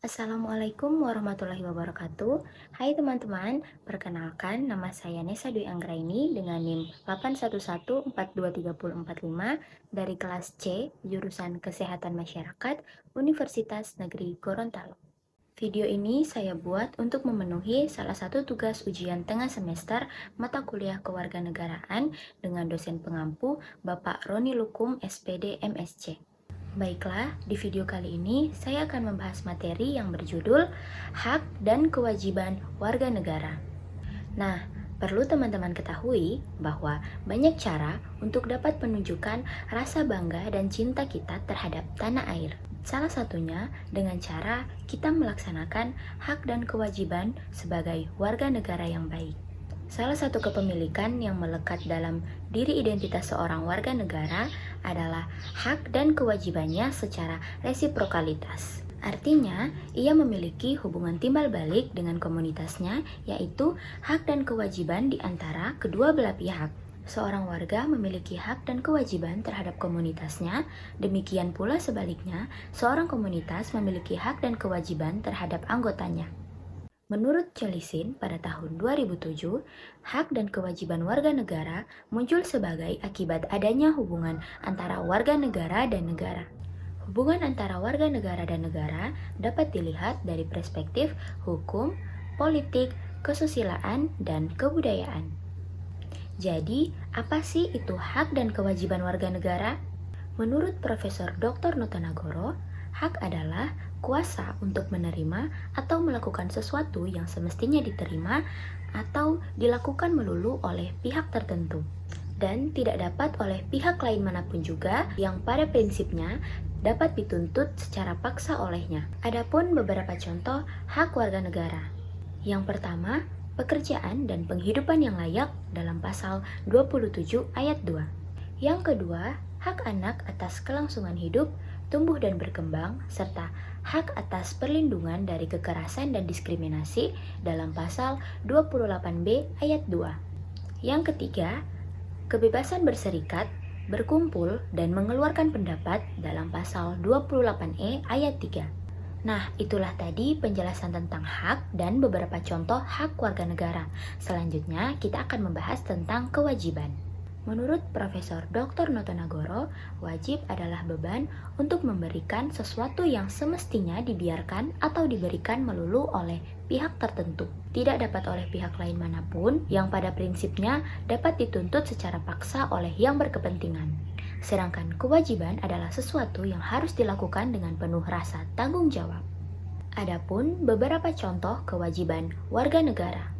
Assalamualaikum warahmatullahi wabarakatuh. Hai teman-teman, perkenalkan nama saya Nesa Dwi Anggraini dengan NIM 811423045 dari kelas C, jurusan Kesehatan Masyarakat, Universitas Negeri Gorontalo. Video ini saya buat untuk memenuhi salah satu tugas ujian tengah semester mata kuliah kewarganegaraan dengan dosen pengampu Bapak Roni Lukum SPD MSc. Baiklah, di video kali ini saya akan membahas materi yang berjudul Hak dan Kewajiban Warga Negara. Nah, perlu teman-teman ketahui bahwa banyak cara untuk dapat menunjukkan rasa bangga dan cinta kita terhadap tanah air. Salah satunya dengan cara kita melaksanakan hak dan kewajiban sebagai warga negara yang baik. Salah satu kepemilikan yang melekat dalam diri identitas seorang warga negara adalah hak dan kewajibannya secara resiprokalitas. Artinya, ia memiliki hubungan timbal balik dengan komunitasnya, yaitu hak dan kewajiban di antara kedua belah pihak. Seorang warga memiliki hak dan kewajiban terhadap komunitasnya, demikian pula sebaliknya, seorang komunitas memiliki hak dan kewajiban terhadap anggotanya. Menurut Jolisin pada tahun 2007, hak dan kewajiban warga negara muncul sebagai akibat adanya hubungan antara warga negara dan negara. Hubungan antara warga negara dan negara dapat dilihat dari perspektif hukum, politik, kesusilaan, dan kebudayaan. Jadi, apa sih itu hak dan kewajiban warga negara? Menurut Profesor Dr. Notonagoro, hak adalah kuasa untuk menerima atau melakukan sesuatu yang semestinya diterima atau dilakukan melulu oleh pihak tertentu dan tidak dapat oleh pihak lain manapun juga yang pada prinsipnya dapat dituntut secara paksa olehnya. Adapun beberapa contoh hak warga negara. Yang pertama, pekerjaan dan penghidupan yang layak dalam pasal 27 ayat 2. Yang kedua, hak anak atas kelangsungan hidup, tumbuh dan berkembang, serta hak atas perlindungan dari kekerasan dan diskriminasi dalam pasal 28B ayat 2. Yang ketiga, kebebasan berserikat, berkumpul, dan mengeluarkan pendapat dalam pasal 28E ayat 3. Nah, itulah tadi penjelasan tentang hak dan beberapa contoh hak warga negara. Selanjutnya, kita akan membahas tentang kewajiban. Menurut Profesor Dr. Notonagoro, wajib adalah beban untuk memberikan sesuatu yang semestinya dibiarkan atau diberikan melulu oleh pihak tertentu, tidak dapat oleh pihak lain manapun yang pada prinsipnya dapat dituntut secara paksa oleh yang berkepentingan. Sedangkan kewajiban adalah sesuatu yang harus dilakukan dengan penuh rasa tanggung jawab. Adapun beberapa contoh kewajiban warga negara.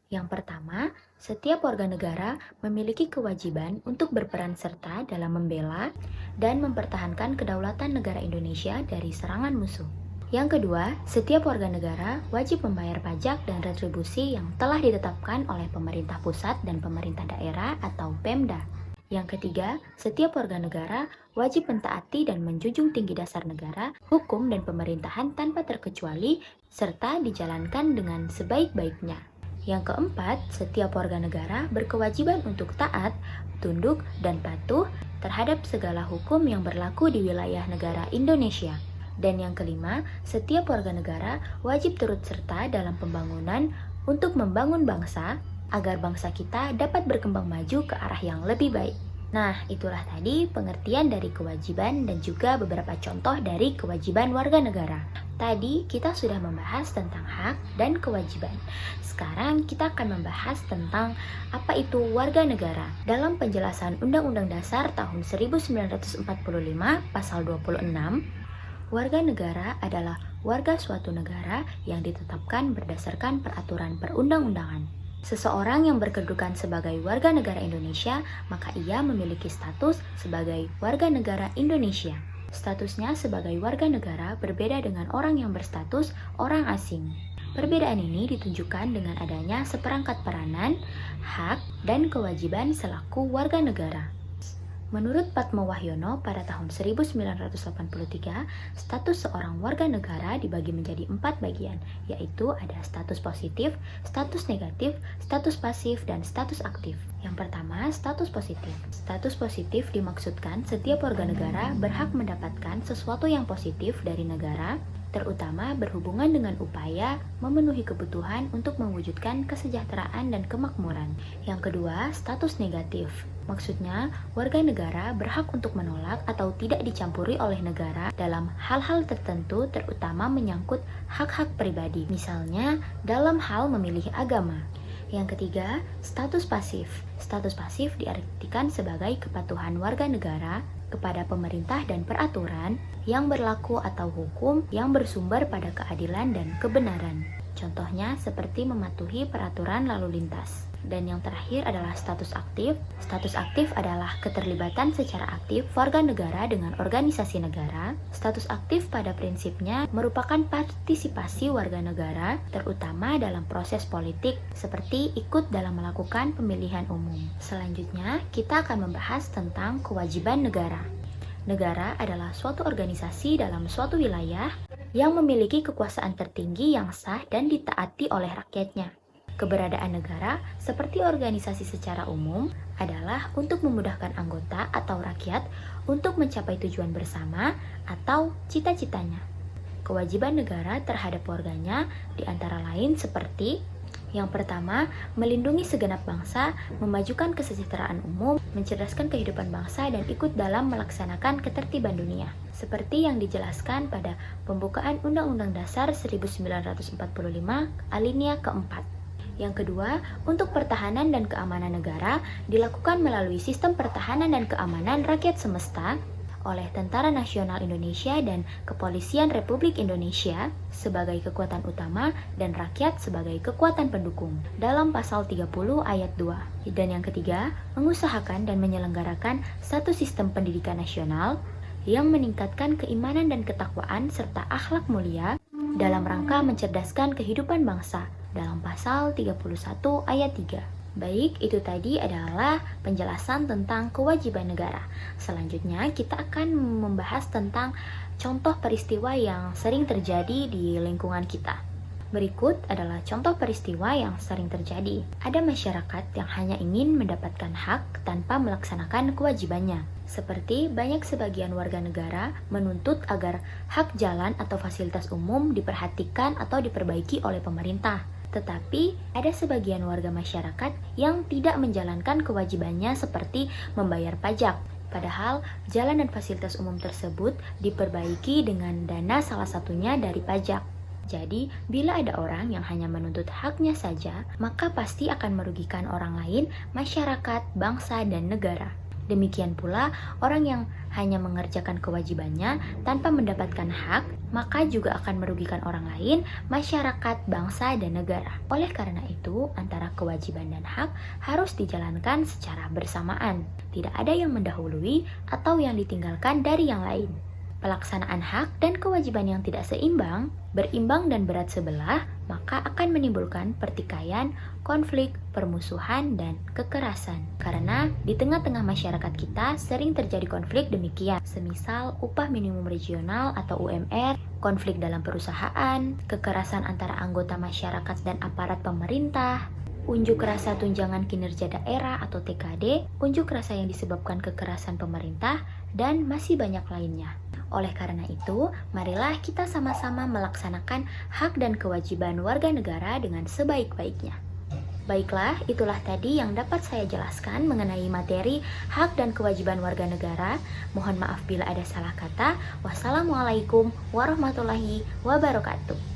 Yang pertama, setiap warga negara memiliki kewajiban untuk berperan serta dalam membela dan mempertahankan kedaulatan negara Indonesia dari serangan musuh. Yang kedua, setiap warga negara wajib membayar pajak dan retribusi yang telah ditetapkan oleh pemerintah pusat dan pemerintah daerah atau Pemda. Yang ketiga, setiap warga negara wajib mentaati dan menjunjung tinggi dasar negara, hukum dan pemerintahan tanpa terkecuali, serta dijalankan dengan sebaik-baiknya. Yang keempat, setiap warga negara berkewajiban untuk taat, tunduk, dan patuh terhadap segala hukum yang berlaku di wilayah negara Indonesia. Dan yang kelima, setiap warga negara wajib turut serta dalam pembangunan untuk membangun bangsa agar bangsa kita dapat berkembang maju ke arah yang lebih baik. Nah, itulah tadi pengertian dari kewajiban dan juga beberapa contoh dari kewajiban warga negara. Tadi kita sudah membahas tentang hak dan kewajiban. Sekarang kita akan membahas tentang apa itu warga negara. Dalam penjelasan Undang-Undang Dasar tahun 1945 pasal 26, warga negara adalah warga suatu negara yang ditetapkan berdasarkan peraturan perundang-undangan. Seseorang yang berkedudukan sebagai warga negara Indonesia, maka ia memiliki status sebagai warga negara Indonesia. Statusnya sebagai warga negara berbeda dengan orang yang berstatus orang asing. Perbedaan ini ditunjukkan dengan adanya seperangkat peranan, hak, dan kewajiban selaku warga negara. Menurut Padmo Wahyono pada tahun 1983, status seorang warga negara dibagi menjadi 4 bagian, yaitu ada status positif, status negatif, status pasif, dan status aktif. Yang pertama, status positif. Status positif dimaksudkan setiap warga negara berhak mendapatkan sesuatu yang positif dari negara terutama berhubungan dengan upaya memenuhi kebutuhan untuk mewujudkan kesejahteraan dan kemakmuran. Yang kedua, status negatif. Maksudnya, warga negara berhak untuk menolak atau tidak dicampuri oleh negara dalam hal-hal tertentu, terutama menyangkut hak-hak pribadi, misalnya dalam hal memilih agama. Yang ketiga, status pasif. Status pasif diartikan sebagai kepatuhan warga negara kepada pemerintah dan peraturan yang berlaku atau hukum yang bersumber pada keadilan dan kebenaran. Contohnya seperti mematuhi peraturan lalu lintas. Dan yang terakhir adalah status aktif. Status aktif adalah keterlibatan secara aktif warga negara dengan organisasi negara. Status aktif pada prinsipnya merupakan partisipasi warga negara, terutama dalam proses politik, seperti ikut dalam melakukan pemilihan umum. Selanjutnya, kita akan membahas tentang kewajiban negara. Negara adalah suatu organisasi dalam suatu wilayah yang memiliki kekuasaan tertinggi yang sah dan ditaati oleh rakyatnya. Keberadaan negara seperti organisasi secara umum adalah untuk memudahkan anggota atau rakyat untuk mencapai tujuan bersama atau cita-citanya. Kewajiban negara terhadap warganya diantara lain seperti: yang pertama, melindungi segenap bangsa, memajukan kesejahteraan umum, mencerdaskan kehidupan bangsa, dan ikut dalam melaksanakan ketertiban dunia. Seperti yang dijelaskan pada pembukaan Undang-Undang Dasar 1945, alinea keempat. Yang kedua, untuk pertahanan dan keamanan negara dilakukan melalui sistem pertahanan dan keamanan rakyat semesta oleh Tentara Nasional Indonesia dan Kepolisian Republik Indonesia sebagai kekuatan utama dan rakyat sebagai kekuatan pendukung dalam pasal 30 ayat 2. Dan yang ketiga, mengusahakan dan menyelenggarakan satu sistem pendidikan nasional yang meningkatkan keimanan dan ketakwaan serta akhlak mulia dalam rangka mencerdaskan kehidupan bangsa dalam pasal 31 ayat 3. Baik, itu tadi adalah penjelasan tentang kewajiban negara. Selanjutnya kita akan membahas tentang contoh peristiwa yang sering terjadi di lingkungan kita. Berikut adalah contoh peristiwa yang sering terjadi. Ada masyarakat yang hanya ingin mendapatkan hak tanpa melaksanakan kewajibannya. Seperti banyak sebagian warga negara menuntut agar hak jalan atau fasilitas umum diperhatikan atau diperbaiki oleh pemerintah. Tetapi ada sebagian warga masyarakat yang tidak menjalankan kewajibannya seperti membayar pajak. Padahal jalan dan fasilitas umum tersebut diperbaiki dengan dana salah satunya dari pajak. Jadi, bila ada orang yang hanya menuntut haknya saja, maka pasti akan merugikan orang lain, masyarakat, bangsa, dan negara. Demikian pula, orang yang hanya mengerjakan kewajibannya tanpa mendapatkan hak, maka juga akan merugikan orang lain, masyarakat, bangsa, dan negara. Oleh karena itu, antara kewajiban dan hak harus dijalankan secara bersamaan. Tidak ada yang mendahului atau yang ditinggalkan dari yang lain. Pelaksanaan hak dan kewajiban yang tidak seimbang, berimbang dan berat sebelah, maka akan menimbulkan pertikaian, konflik, permusuhan, dan kekerasan. Karena di tengah-tengah masyarakat kita sering terjadi konflik demikian, semisal upah minimum regional atau UMR, konflik dalam perusahaan, kekerasan antara anggota masyarakat dan aparat pemerintah, unjuk rasa tunjangan kinerja daerah atau TKD, unjuk rasa yang disebabkan kekerasan pemerintah, dan masih banyak lainnya. Oleh karena itu, marilah kita sama-sama melaksanakan hak dan kewajiban warga negara dengan sebaik-baiknya. Baiklah, itulah tadi yang dapat saya jelaskan mengenai materi hak dan kewajiban warga negara. Mohon maaf bila ada salah kata. Wassalamualaikum warahmatullahi wabarakatuh.